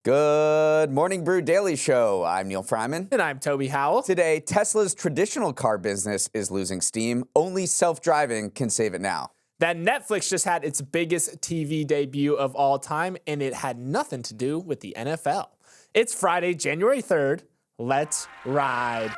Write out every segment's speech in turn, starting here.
Good morning, Brew Daily Show. I'm Neal Freyman. And I'm Toby Howell. Today, Tesla's traditional car business is losing steam. Only self-driving can save it now. That Netflix just had its biggest TV debut of all time, and it had nothing to do with the NFL. It's Friday, January 3rd. Let's ride.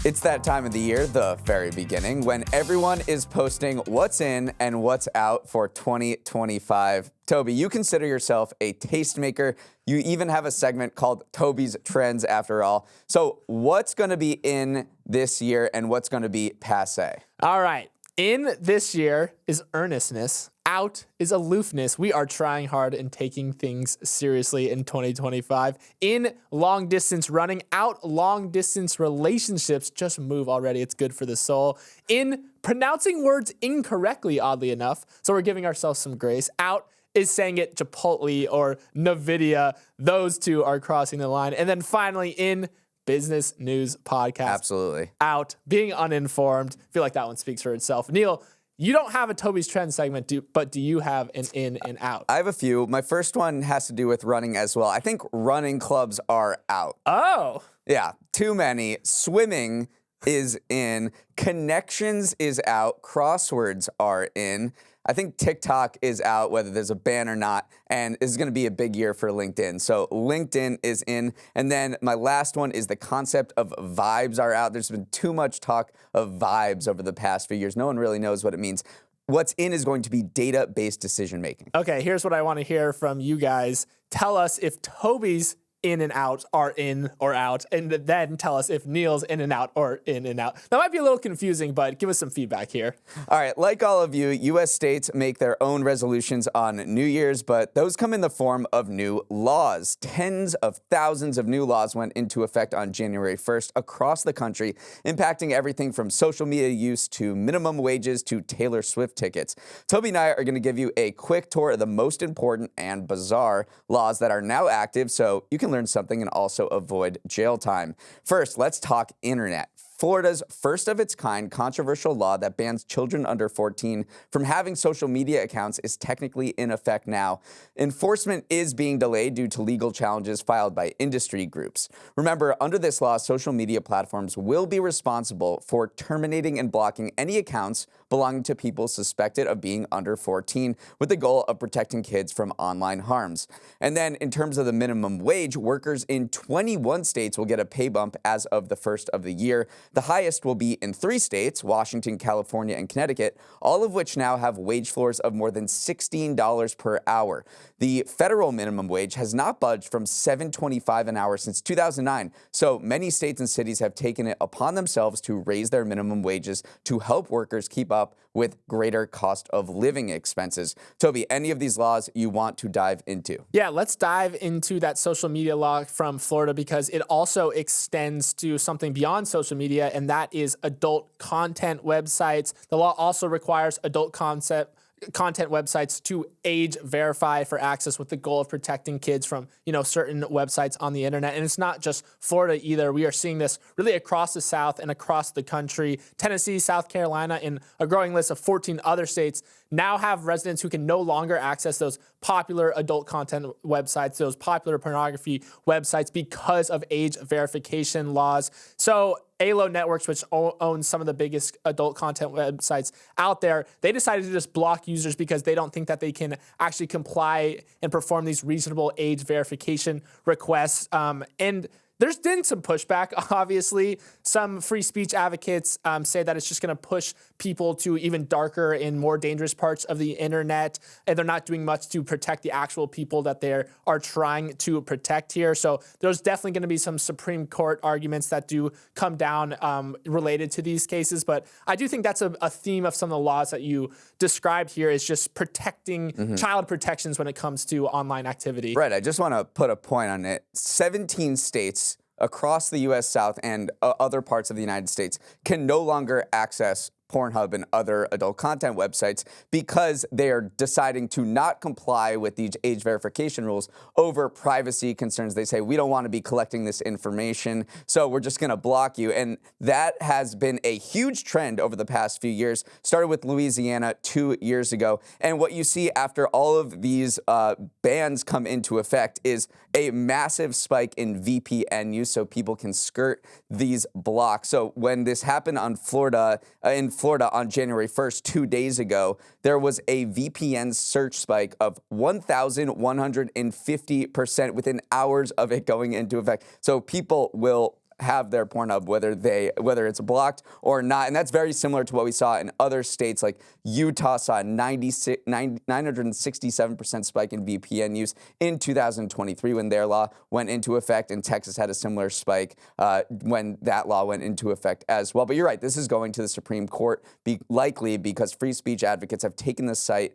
It's that time of the year, the very beginning, when everyone is posting what's in and what's out for 2025. Toby, you consider yourself a tastemaker. You even have a segment called Toby's Trends, after all. So what's going to be in this year and what's going to be passé? All right. In this year is earnestness. Out is aloofness. We are trying hard and taking things seriously in 2025. In long distance running, out long distance relationships. Just move already. It's good for the soul. In pronouncing words incorrectly, oddly enough. So we're giving ourselves some grace. Out is saying it Chipotle or Nvidia. Those two are crossing the line. And then finally, in business news podcast. Absolutely. Out, being uninformed. I feel like that one speaks for itself. Neal, you don't have a Toby's Trend segment, but do you have an in and out? I have a few. My first one has to do with running as well. I think running clubs are out. Oh. Yeah, too many. Swimming is in. Connections is out. Crosswords are in. I think TikTok is out, whether there's a ban or not, and this is going to be a big year for LinkedIn. So LinkedIn is in. And then my last one is the concept of vibes are out. There's been too much talk of vibes over the past few years. No one really knows what it means. What's in is going to be data-based decision-making. Okay, here's what I want to hear from you guys. Tell us if Toby's in and out are in or out, and then tell us if Neal's in and out or in and out. That might be a little confusing, but give us some feedback here. All right, like all of you, U.S. states make their own resolutions on New Year's, but those come in the form of new laws. Tens of thousands of new laws went into effect on January 1st across the country, impacting everything from social media use to minimum wages to Taylor Swift tickets. Toby and I are going to give you a quick tour of the most important and bizarre laws that are now active, so you can learn something and also avoid jail time. First, let's talk internet. Florida's first of its kind controversial law that bans children under 14 from having social media accounts is technically in effect now. Enforcement is being delayed due to legal challenges filed by industry groups. Remember, under this law, social media platforms will be responsible for terminating and blocking any accounts belonging to people suspected of being under 14 with the goal of protecting kids from online harms. And then in terms of the minimum wage, workers in 21 states will get a pay bump as of the first of the year. The highest will be in 3 states, Washington, California, and Connecticut, all of which now have wage floors of more than $16 per hour. The federal minimum wage has not budged from $7.25 an hour since 2009, so many states and cities have taken it upon themselves to raise their minimum wages to help workers keep up with greater cost of living expenses. Toby, any of these laws you want to dive into? Yeah, let's dive into that social media law from Florida because it also extends to something beyond social media, and that is adult content websites. The law also requires adult content websites to age verify for access with the goal of protecting kids from, certain websites on the internet. And it's not just Florida either. We are seeing this really across the South and across the country. Tennessee, South Carolina, and a growing list of 14 other states now have residents who can no longer access those popular adult content websites, those popular pornography websites because of age verification laws. So ALO Networks, which owns some of the biggest adult content websites out there, they decided to just block users because they don't think that they can actually comply and perform these reasonable age verification requests. And there's been some pushback, obviously. Some free speech advocates say that it's just going to push people to even darker and more dangerous parts of the internet, and they're not doing much to protect the actual people that they are trying to protect here. So there's definitely going to be some Supreme Court arguments that do come down related to these cases. But I do think that's a theme of some of the laws that you described here is just protecting child protections when it comes to online activity. Right. I just want to put a point on it. 17 states across the U.S. South and other parts of the United States can no longer access Pornhub and other adult content websites because they are deciding to not comply with these age verification rules over privacy concerns. They say, we don't want to be collecting this information, so we're just going to block you. And that has been a huge trend over the past few years. Started with Louisiana 2 years ago. And what you see after all of these bans come into effect is a massive spike in VPN use, so people can skirt these blocks. So when this happened on Florida, in Florida on January 1st, 2 days ago, there was a VPN search spike of 1,150% within hours of it going into effect. So people will have their Pornhub whether it's blocked or not. And that's very similar to what we saw in other states, like Utah saw a 967% spike in VPN use in 2023 when their law went into effect, and Texas had a similar spike when that law went into effect as well. But you're right, this is going to the Supreme Court likely because free speech advocates have taken the side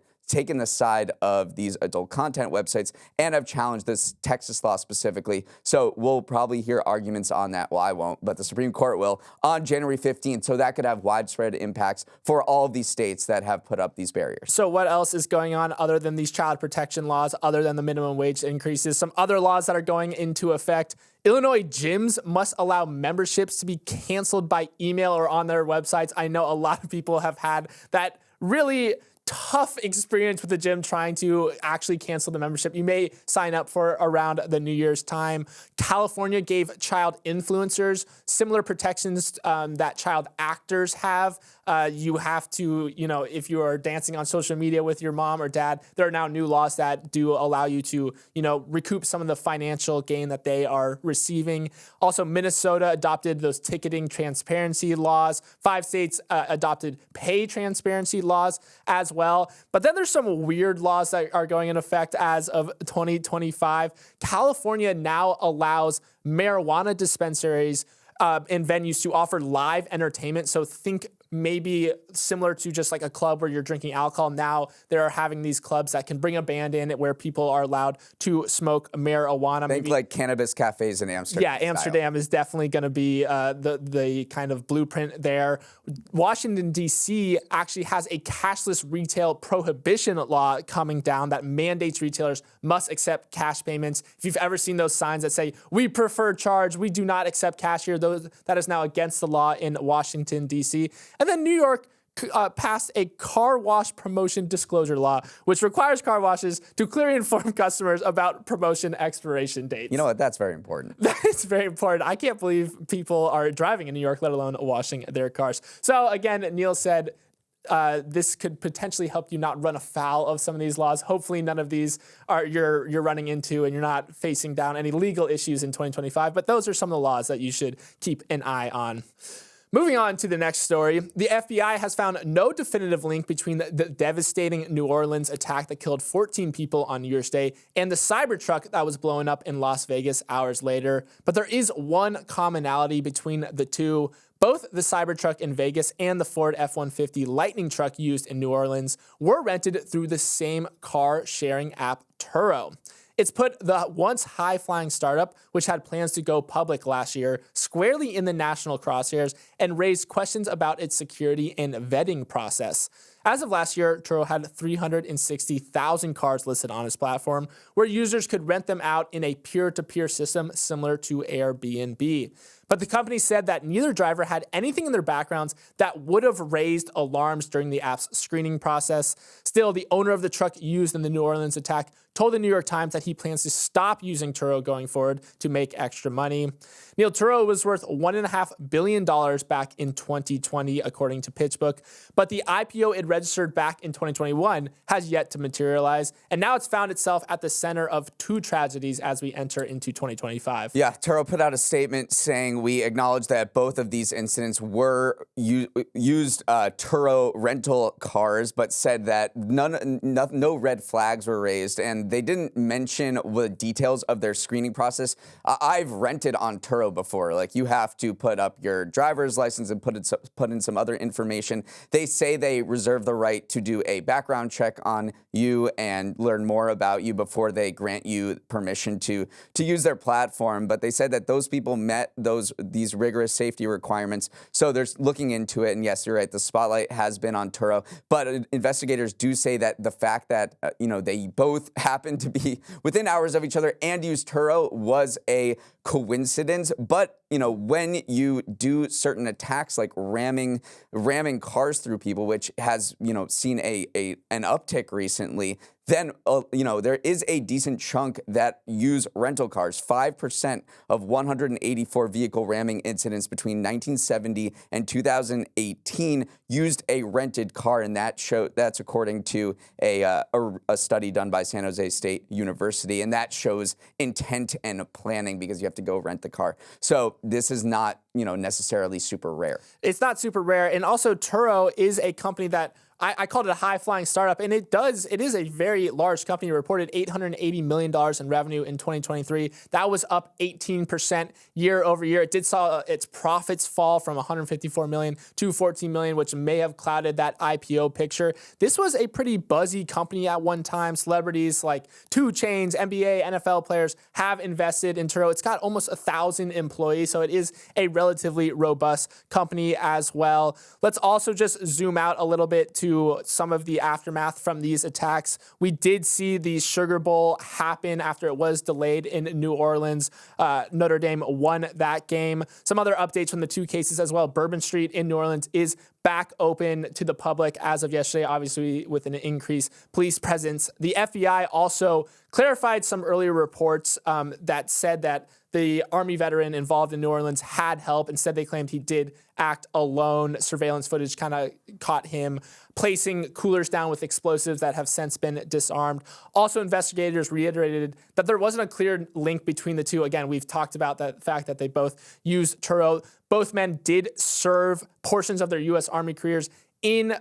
of these adult content websites and have challenged this Texas law specifically. So we'll probably hear arguments on that. Well, I won't, but the Supreme Court will on January 15th. So that could have widespread impacts for all of these states that have put up these barriers. So what else is going on other than these child protection laws, other than the minimum wage increases? Some other laws that are going into effect. Illinois gyms must allow memberships to be canceled by email or on their websites. I know a lot of people have had that really tough experience with the gym trying to actually cancel the membership. You may sign up for around the New Year's time. California gave child influencers similar protections that child actors have. You have to, if you are dancing on social media with your mom or dad, there are now new laws that do allow you to, recoup some of the financial gain that they are receiving. Also, Minnesota adopted those ticketing transparency laws. 5 states adopted pay transparency laws as well. But then there's some weird laws that are going into effect as of 2025. California now allows marijuana dispensaries and venues to offer live entertainment. So think maybe similar to just like a club where you're drinking alcohol. Now they're having these clubs that can bring a band in where people are allowed to smoke marijuana. Think like cannabis cafes in Amsterdam. Yeah, Amsterdam is definitely going to be the kind of blueprint there. Washington, D.C. actually has a cashless retail prohibition law coming down that mandates retailers must accept cash payments. If you've ever seen those signs that say, "We prefer charge, we do not accept cash here," that is now against the law in Washington, D.C. And then New York passed a car wash promotion disclosure law, which requires car washes to clearly inform customers about promotion expiration dates. You know what? That's very important. It's very important. I can't believe people are driving in New York, let alone washing their cars. So again, Neal said this could potentially help you not run afoul of some of these laws. Hopefully none of these are you're running into and you're not facing down any legal issues in 2025. But those are some of the laws that you should keep an eye on. Moving on to the next story, the FBI has found no definitive link between the devastating New Orleans attack that killed 14 people on New Year's Day and the Cybertruck that was blown up in Las Vegas hours later. But there is one commonality between the two. Both the Cybertruck in Vegas and the Ford F-150 Lightning truck used in New Orleans were rented through the same car-sharing app, Turo. It's put the once high-flying startup, which had plans to go public last year, squarely in the national crosshairs and raised questions about its security and vetting process. As of last year, Turo had 360,000 cars listed on its platform, where users could rent them out in a peer-to-peer system similar to Airbnb. But the company said that neither driver had anything in their backgrounds that would have raised alarms during the app's screening process. Still, the owner of the truck used in the New Orleans attack told the New York Times that he plans to stop using Turo going forward to make extra money. Neal, Turo was worth $1.5 billion back in 2020, according to PitchBook, but the IPO it registered back in 2021 has yet to materialize, and now it's found itself at the center of 2 tragedies as we enter into 2025. Yeah, Turo put out a statement saying, "We acknowledge that both of these incidents were used Turo rental cars, but said that no red flags were raised," and they didn't mention the details of their screening process. I've rented on Turo before. Like, you have to put up your driver's license and put in some other information. They say they reserve the right to do a background check on you and learn more about you before they grant you permission to use their platform. But they said that those people met these rigorous safety requirements. So they're looking into it. And yes, you're right. The spotlight has been on Turo. But investigators do say that the fact that, they both happened to be within hours of each other and used Turo was a coincidence. But, when you do certain attacks like ramming cars through people, which has, seen an uptick recently, then, there is a decent chunk that use rental cars. 5% of 184 vehicle ramming incidents between 1970 and 2018 used a rented car, and that's according to a study done by San Jose State University, and that shows intent and planning because you have to go rent the car. So this is not, necessarily super rare. It's not super rare, and also Turo is a company that I called it a high-flying startup, and it is a very large company. It reported $880 million in revenue in 2023. That was up 18% year over year. It did saw its profits fall from $154 million to $14 million, which may have clouded that IPO picture. This was a pretty buzzy company at one time. Celebrities like 2 Chainz, NBA, NFL players have invested in Turo. It's got almost 1,000 employees, so it is a relatively robust company as well. Let's also just zoom out a little bit to some of the aftermath from these attacks. We did see the Sugar Bowl happen after it was delayed in New Orleans. Notre Dame won that game. Some other updates from the 2 cases as well. Bourbon Street in New Orleans is back open to the public as of yesterday, obviously with an increased police presence. The FBI also clarified some earlier reports that said that the Army veteran involved in New Orleans had help. Instead, they claimed he did act alone. Surveillance footage kind of caught him placing coolers down with explosives that have since been disarmed. Also, investigators reiterated that there wasn't a clear link between the two. Again, we've talked about the fact that they both used Turo. Both men did serve portions of their U.S. Army careers in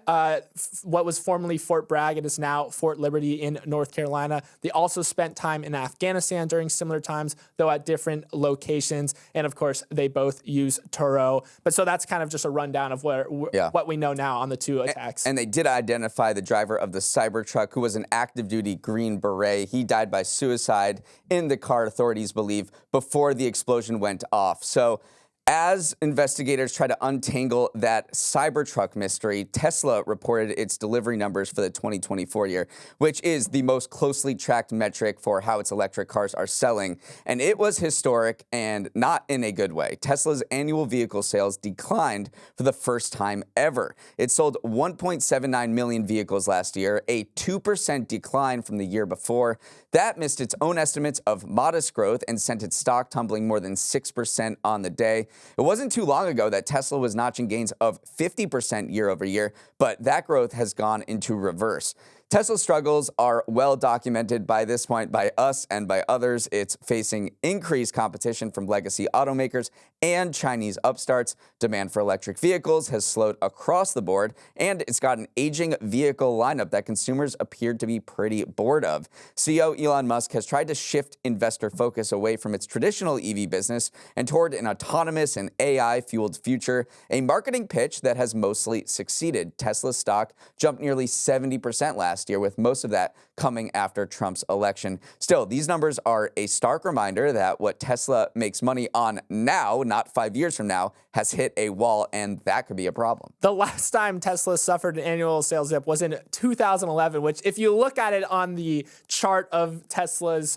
what was formerly Fort Bragg. It is now Fort Liberty in North Carolina. They also spent time in Afghanistan during similar times, though at different locations. And of course, they both use Turo. But so that's kind of just a rundown of what we know now on the 2 attacks. And they did identify the driver of the Cybertruck, who was an active duty Green Beret. He died by suicide in the car, authorities believe, before the explosion went off. So as investigators try to untangle that Cybertruck mystery, Tesla reported its delivery numbers for the 2024 year, which is the most closely tracked metric for how its electric cars are selling. And it was historic and not in a good way. Tesla's annual vehicle sales declined for the first time ever. It sold 1.79 million vehicles last year, a 2% decline from the year before. That missed its own estimates of modest growth and sent its stock tumbling more than 6% on the day. It wasn't too long ago that Tesla was notching gains of 50% year over year, but that growth has gone into reverse. Tesla's struggles are well documented by this point by us and by others. It's facing increased competition from legacy automakers and Chinese upstarts. Demand for electric vehicles has slowed across the board, and it's got an aging vehicle lineup that consumers appear to be pretty bored of. CEO Elon Musk has tried to shift investor focus away from its traditional EV business and toward an autonomous and AI-fueled future, a marketing pitch that has mostly succeeded. Tesla's stock jumped nearly 70% last year, with most of that coming after Trump's election. Still, these numbers are a stark reminder that what Tesla makes money on now, not 5 years from now, has hit a wall, and that could be a problem. The last time Tesla suffered an annual sales dip was in 2011, which if you look at it on the chart of Tesla's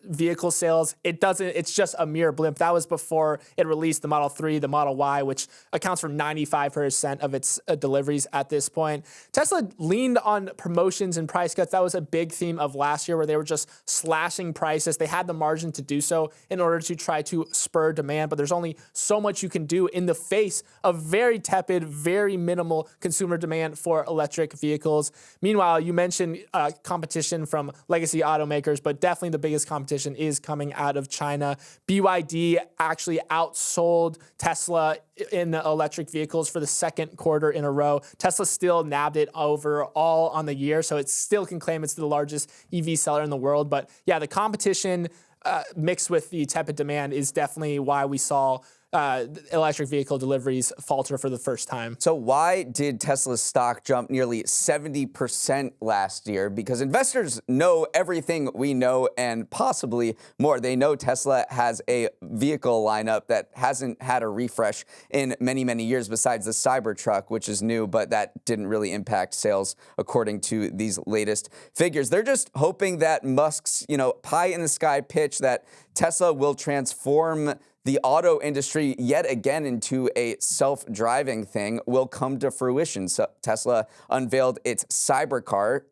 vehicle sales, it's just a mere blimp. That was before it released the Model 3, the Model Y, which accounts for 95% of its deliveries at this point. Tesla leaned on promotions and price cuts. That was a big theme of last year, where they were just slashing prices. They had the margin to do so in order to try to spur demand, but there's only so much you can do in the face of very tepid, very minimal consumer demand for electric vehicles. Meanwhile, you mentioned competition from legacy automakers, but definitely the biggest competition is coming out of China. BYD actually outsold Tesla in the electric vehicles for the second quarter in a row. Tesla still nabbed it overall on the year, so it still can claim it's the largest EV seller in the world. But yeah, the competition mixed with the tepid demand is definitely why we saw electric vehicle deliveries falter for the first time. So why did Tesla's stock jump nearly 70% last year? Because investors know everything we know and possibly more. They know Tesla has a vehicle lineup that hasn't had a refresh in many, many years besides the Cybertruck, which is new, but that didn't really impact sales according to these latest figures. They're just hoping that Musk's, pie in the sky pitch that Tesla will transform the auto industry yet again into a self-driving thing will come to fruition. So Tesla unveiled its Cybercab,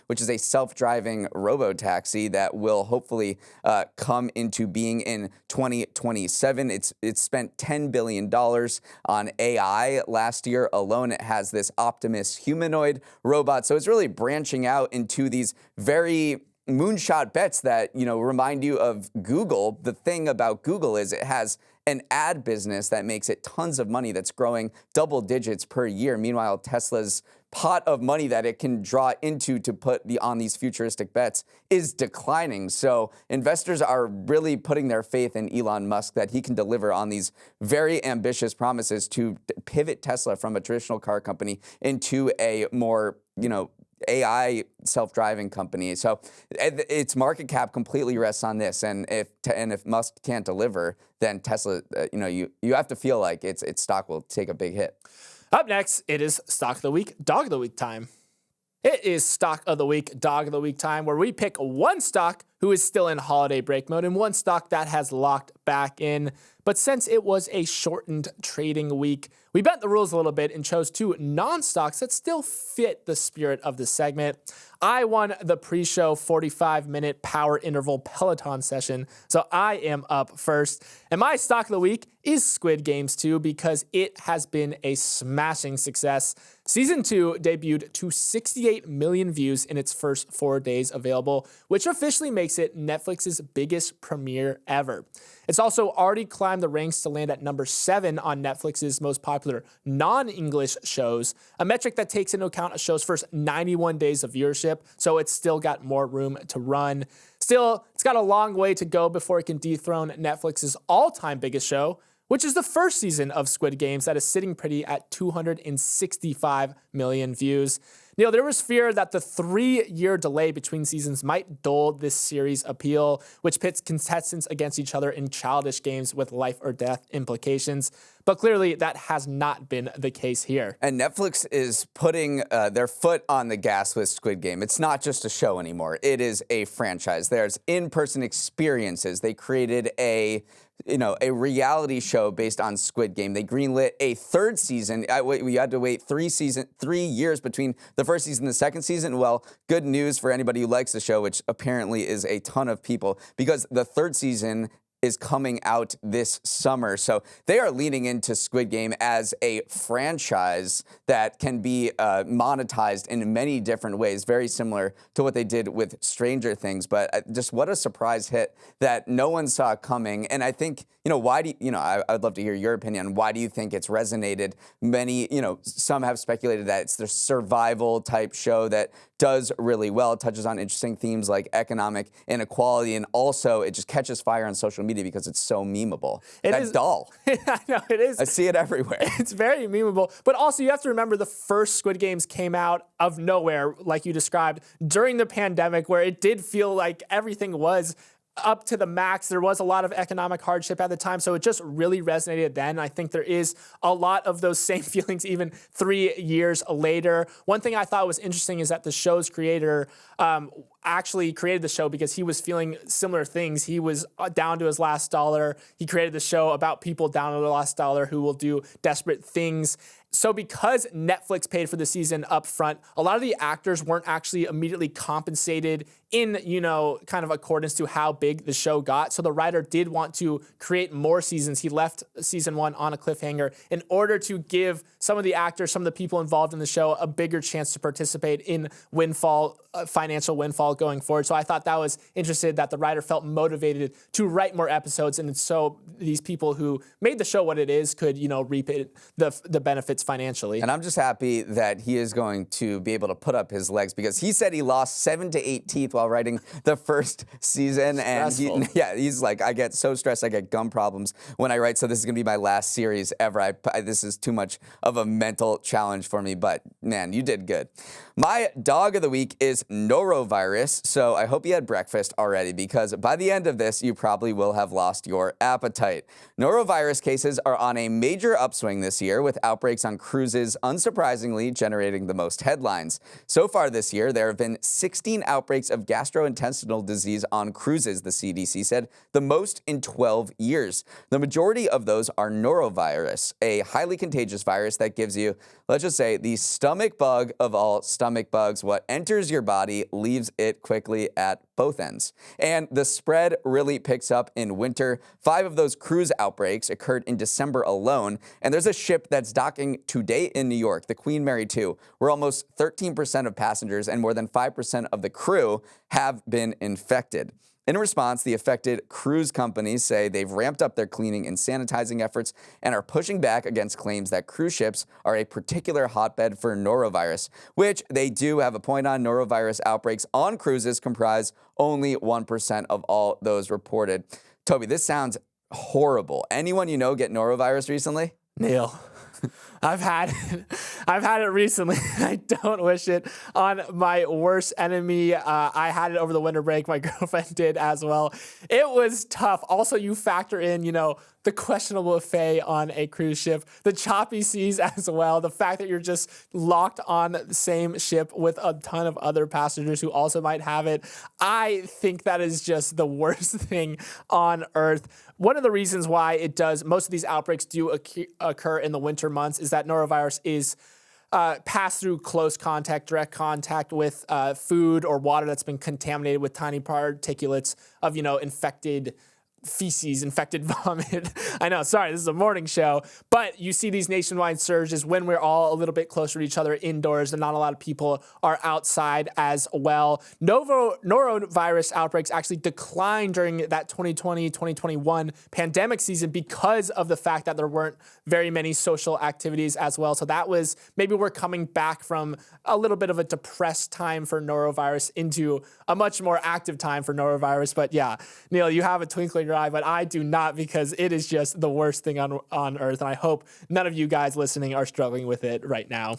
which is a self-driving robo-taxi that will hopefully come into being in 2027. It's spent $10 billion on AI last year alone. It has this Optimus humanoid robot. So it's really branching out into these very moonshot bets that, remind you of Google. The thing about Google is it has an ad business that makes it tons of money that's growing double digits per year. Meanwhile, Tesla's pot of money that it can draw into to put on these futuristic bets is declining. So investors are really putting their faith in Elon Musk that he can deliver on these very ambitious promises to pivot Tesla from a traditional car company into a more, AI self-driving company. So its market cap completely rests on this. And if Musk can't deliver, then Tesla, you have to feel like its stock will take a big hit. Up next, it is Stock of the Week, Dog of the Week time. It is Stock of the Week, Dog of the Week time, where we pick one stock who is still in holiday break mode and one stock that has locked back in. But since it was a shortened trading week, we bent the rules a little bit and chose two non-stocks that still fit the spirit of the segment. I won the pre-show 45-minute power interval Peloton session, so I am up first. And my stock of the week is Squid Games 2 because it has been a smashing success. Season 2 debuted to 68 million views in its first 4 days available, which officially makes it Netflix's biggest premiere ever. It's also already climbed the ranks to land at number 7 on Netflix's most popular non-English shows, a metric that takes into account a show's first 91 days of viewership, so it's still got more room to run. Still, it's got a long way to go before it can dethrone Netflix's all-time biggest show, which is the first season of Squid Games that is sitting pretty at 265 million views. Neal, there was fear that the 3-year delay between seasons might dull this series' appeal, which pits contestants against each other in childish games with life or death implications. But clearly, that has not been the case here. And Netflix is putting their foot on the gas with Squid Game. It's not just a show anymore. It is a franchise. There's in-person experiences. They created a reality show based on Squid Game. They greenlit a third season. We had to wait 3 years between the first season and the second season. Well, good news for anybody who likes the show, which apparently is a ton of people, because the third season is coming out this summer. So they are leaning into Squid Game as a franchise that can be monetized in many different ways, very similar to what they did with Stranger Things. But just what a surprise hit that no one saw coming. And I think, why do I'd love to hear your opinion. Why do you think it's resonated? Many, some have speculated that it's the survival type show that does really well. It touches on interesting themes like economic inequality, and also it just catches fire on social media because it's so memeable. That's dull. I know, it is. I see it everywhere. It's very memeable. But also you have to remember the first Squid Games came out of nowhere, like you described, during the pandemic, where it did feel like everything was up to the max. There was a lot of economic hardship at the time, so it just really resonated then. I think there is a lot of those same feelings even 3 years later. One thing I thought was interesting is that the show's creator actually created the show because he was feeling similar things. He was down to his last dollar. He created the show about people down to their last dollar who will do desperate things. So because Netflix paid for the season up front, a lot of the actors weren't actually immediately compensated in, kind of accordance to how big the show got. So the writer did want to create more seasons. He left season 1 on a cliffhanger in order to give some of the actors, some of the people involved in the show, a bigger chance to participate in financial windfall all going forward. So I thought that was interesting that the writer felt motivated to write more episodes, and so these people who made the show what it is could, reap the benefits financially. And I'm just happy that he is going to be able to put up his legs, because he said he lost 7 to 8 teeth while writing the first season. Stressful. And he's like, I get so stressed, I get gum problems when I write, so this is going to be my last series ever. This is too much of a mental challenge for me, but man, you did good. My dog of the week is Norovirus, so I hope you had breakfast already, because by the end of this, you probably will have lost your appetite. Norovirus cases are on a major upswing this year, with outbreaks on cruises unsurprisingly generating the most headlines. So far this year, there have been 16 outbreaks of gastrointestinal disease on cruises, the CDC said, the most in 12 years. The majority of those are norovirus, a highly contagious virus that gives you, let's just say, the stomach bug of all stomach bugs. What enters your body leaves it quickly at both ends. And the spread really picks up in winter. 5 of those cruise outbreaks occurred in December alone. And there's a ship that's docking today in New York, the Queen Mary 2, where almost 13% of passengers and more than 5% of the crew have been infected. In response, the affected cruise companies say they've ramped up their cleaning and sanitizing efforts and are pushing back against claims that cruise ships are a particular hotbed for norovirus, which they do have a point on. Norovirus outbreaks on cruises comprise only 1% of all those reported. Toby, this sounds horrible. Anyone you know get norovirus recently? Neal. I've had it recently. I don't wish it on my worst enemy. I had it over the winter break. My girlfriend did as well. It was tough. Also, you factor in, the questionable buffet on a cruise ship, the choppy seas as well, the fact that you're just locked on the same ship with a ton of other passengers who also might have it. I think that is just the worst thing on earth. One of the reasons why most of these outbreaks do occur in the winter months is that norovirus is passed through close contact, direct contact with food or water that's been contaminated with tiny particulates of, infected feces, infected vomit. I know, sorry, this is a morning show, but you see these nationwide surges when we're all a little bit closer to each other indoors and not a lot of people are outside as well. Norovirus outbreaks actually declined during that 2020-2021 pandemic season because of the fact that there weren't very many social activities as well. So that was, maybe we're coming back from a little bit of a depressed time for norovirus into a much more active time for norovirus. But yeah, Neal, you have a twinkle in your eye, but I do not, because it is just the worst thing on earth. And I hope none of you guys listening are struggling with it right now.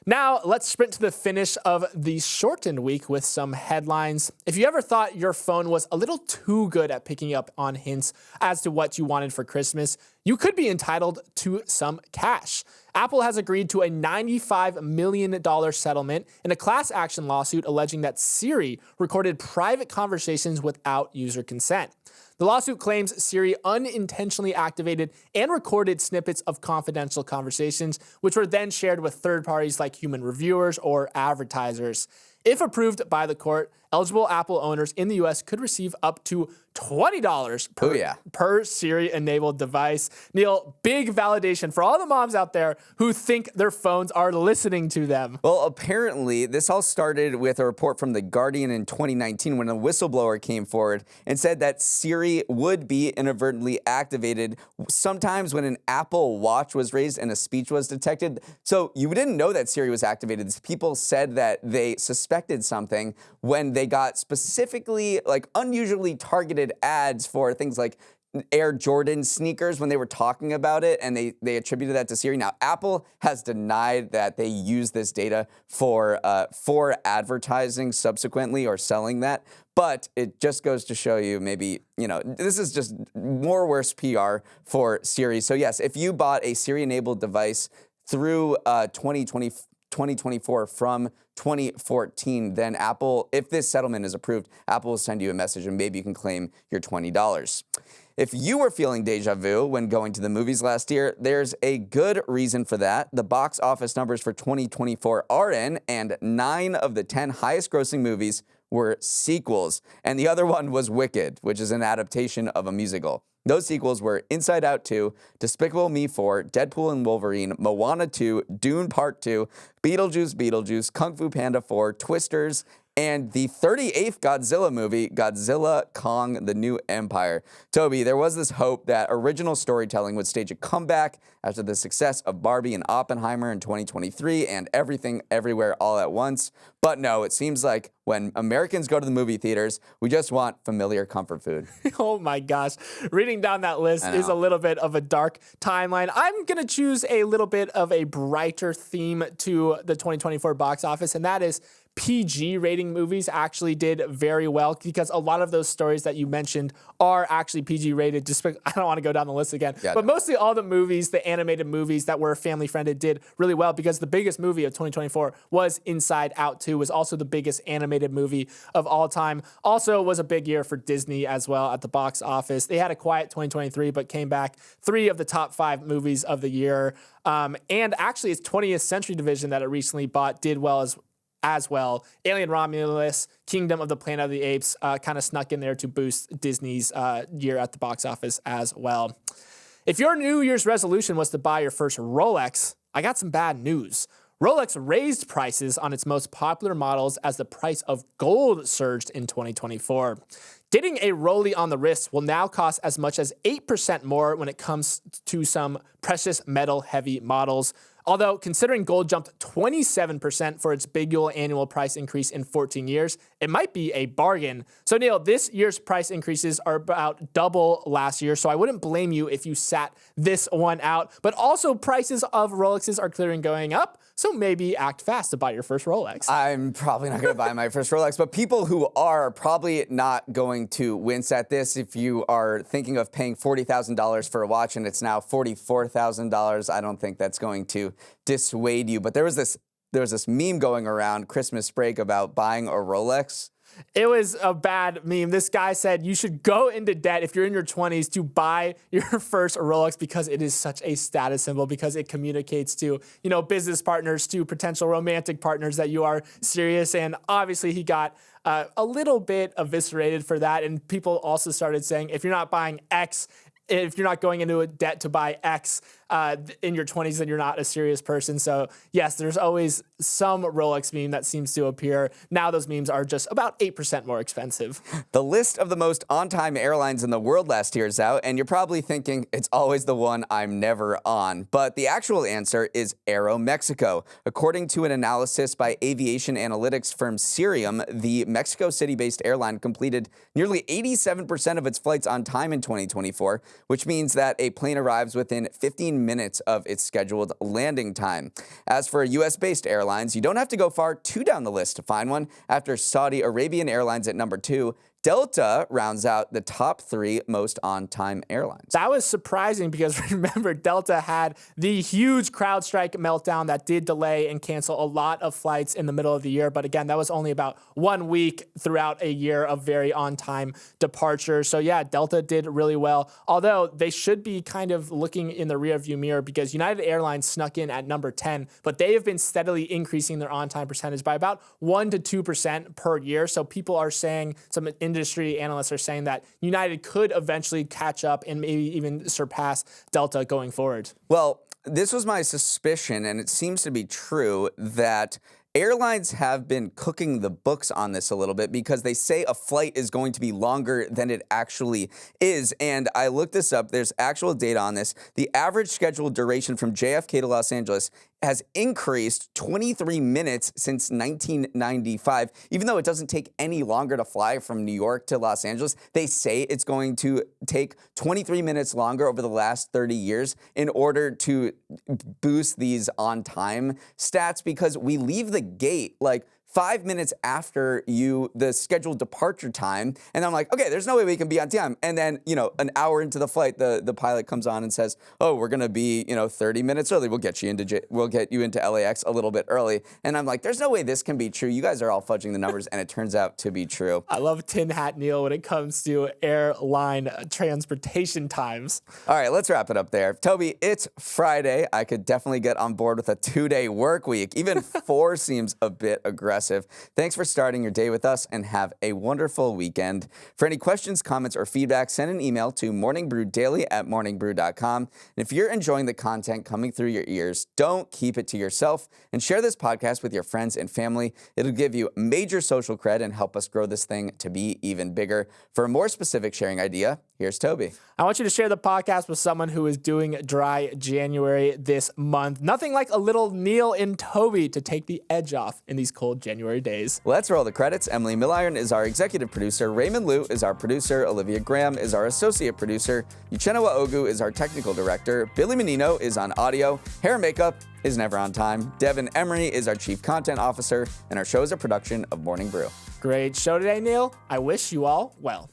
Now, let's sprint to the finish of the shortened week with some headlines. If you ever thought your phone was a little too good at picking up on hints as to what you wanted for Christmas, you could be entitled to some cash. Apple has agreed to a $95 million settlement in a class action lawsuit alleging that Siri recorded private conversations without user consent. The lawsuit claims Siri unintentionally activated and recorded snippets of confidential conversations, which were then shared with third parties like human reviewers or advertisers. If approved by the court, eligible Apple owners in the U.S. could receive up to $20 per Siri-enabled device. Neal, big validation for all the moms out there who think their phones are listening to them. Well, apparently, this all started with a report from The Guardian in 2019 when a whistleblower came forward and said that Siri would be inadvertently activated sometimes when an Apple Watch was raised and a speech was detected. So you didn't know that Siri was activated. These people said that they suspected something when they got specifically, unusually targeted ads for things like Air Jordan sneakers when they were talking about it, and they attributed that to Siri. Now, Apple has denied that they use this data for advertising subsequently or selling that, but it just goes to show you maybe, this is just more worse PR for Siri. So yes, if you bought a Siri-enabled device through 2024 from 2014, then Apple, if this settlement is approved, Apple will send you a message and maybe you can claim your $20. If you were feeling deja vu when going to the movies last year, there's a good reason for that. The box office numbers for 2024 are in, and 9 of the 10 highest grossing movies were sequels. And the other one was Wicked, which is an adaptation of a musical. Those sequels were Inside Out 2, Despicable Me 4, Deadpool and Wolverine, Moana 2, Dune Part 2, Beetlejuice, Kung Fu Panda 4, Twisters, and the 38th Godzilla movie, Godzilla Kong: The New Empire. Toby, there was this hope that original storytelling would stage a comeback after the success of Barbie and Oppenheimer in 2023 and Everything Everywhere All at Once. But no, it seems like when Americans go to the movie theaters, we just want familiar comfort food. Oh my gosh. Reading down that list is a little bit of a dark timeline. I'm going to choose a little bit of a brighter theme to the 2024 box office, and that is PG rating movies actually did very well because a lot of those stories that you mentioned are actually PG rated. Just I don't want to go down the list again, but mostly all the movies, the animated movies that were family friendly did really well because the biggest movie of 2024 was Inside Out 2, was also the biggest animated movie of all time. Also was a big year for Disney as well at the box office. They had a quiet 2023, but came back 3 of the top 5 movies of the year. And actually its 20th Century division that it recently bought did well as well. Alien Romulus, Kingdom of the Planet of the Apes kind of snuck in there to boost Disney's year at the box office as well. If your New Year's resolution was to buy your first Rolex, I got some bad news. Rolex raised prices on its most popular models as the price of gold surged in 2024. Getting a Rollie on the wrist will now cost as much as 8% more when it comes to some precious metal heavy models. Although, considering gold jumped 27% for its big annual price increase in 14 years, it might be a bargain. So, Neal, this year's price increases are about double last year, so I wouldn't blame you if you sat this one out. But also, prices of Rolexes are clearly going up, so maybe act fast to buy your first Rolex. I'm probably not going to buy my first Rolex, but people who are probably not going to wince at this. If you are thinking of paying $40,000 for a watch and it's now $44,000, I don't think that's going to dissuade you. But there was this meme going around Christmas break about buying a Rolex. It was a bad meme. This guy said you should go into debt if you're in your 20s to buy your first Rolex because it is such a status symbol, because it communicates to, business partners, to potential romantic partners that you are serious. And obviously he got a little bit eviscerated for that. And people also started saying, if you're not buying X, if you're not going into a debt to buy X in your 20s, then you're not a serious person. So yes, there's always some Rolex meme that seems to appear. Now those memes are just about 8% more expensive. The list of the most on-time airlines in the world last year is out, and you're probably thinking it's always the one I'm never on. But the actual answer is Aeromexico. According to an analysis by aviation analytics firm Cirium, the Mexico City-based airline completed nearly 87% of its flights on time in 2024, which means that a plane arrives within 15 minutes of its scheduled landing time. As for U.S.-based airlines, you don't have to go far too down the list to find one. After Saudi Arabian Airlines at number 2, Delta rounds out the top 3 most on-time airlines. That was surprising because remember, Delta had the huge CrowdStrike meltdown that did delay and cancel a lot of flights in the middle of the year. But again, that was only about 1 week throughout a year of very on-time departures. So yeah, Delta did really well, although they should be kind of looking in the rearview mirror because United Airlines snuck in at number 10, but they have been steadily increasing their on-time percentage by about 1 to 2% per year. So people are saying, some industry analysts are saying that United could eventually catch up and maybe even surpass Delta going forward. Well, this was my suspicion, and it seems to be true, that airlines have been cooking the books on this a little bit because they say a flight is going to be longer than it actually is. And I looked this up. There's actual data on this. The average scheduled duration from JFK to Los Angeles has increased 23 minutes since 1995. Even though it doesn't take any longer to fly from New York to Los Angeles, they say it's going to take 23 minutes longer over the last 30 years in order to boost these on-time stats, because we leave the gate like 5 minutes after the scheduled departure time. And I'm like, okay, there's no way we can be on time. And then, an hour into the flight, the pilot comes on and says, oh, we're going to be, 30 minutes early. We'll get you into LAX a little bit early. And I'm like, there's no way this can be true. You guys are all fudging the numbers, and it turns out to be true. I love Tin Hat Neal when it comes to airline transportation times. All right, let's wrap it up there. Toby, it's Friday. I could definitely get on board with a 2-day work week. Even 4 seems a bit aggressive. impressive. Thanks for starting your day with us, and have a wonderful weekend. For any questions, comments, or feedback, send an email to morningbrew@morningbrew.com. And if you're enjoying the content coming through your ears, don't keep it to yourself, and share this podcast with your friends and family. It'll give you major social cred and help us grow this thing to be even bigger. For a more specific sharing idea, here's Toby. I want you to share the podcast with someone who is doing dry January this month. Nothing like a little Neal and Toby to take the edge off in these cold January days. Let's roll the credits. Emily Milliron is our executive producer. Raymond Liu is our producer. Olivia Graham is our associate producer. Uchenna Ogu is our technical director. Billy Menino is on audio. Hair and makeup is never on time. Devin Emery is our chief content officer. And our show is a production of Morning Brew. Great show today, Neal. I wish you all well.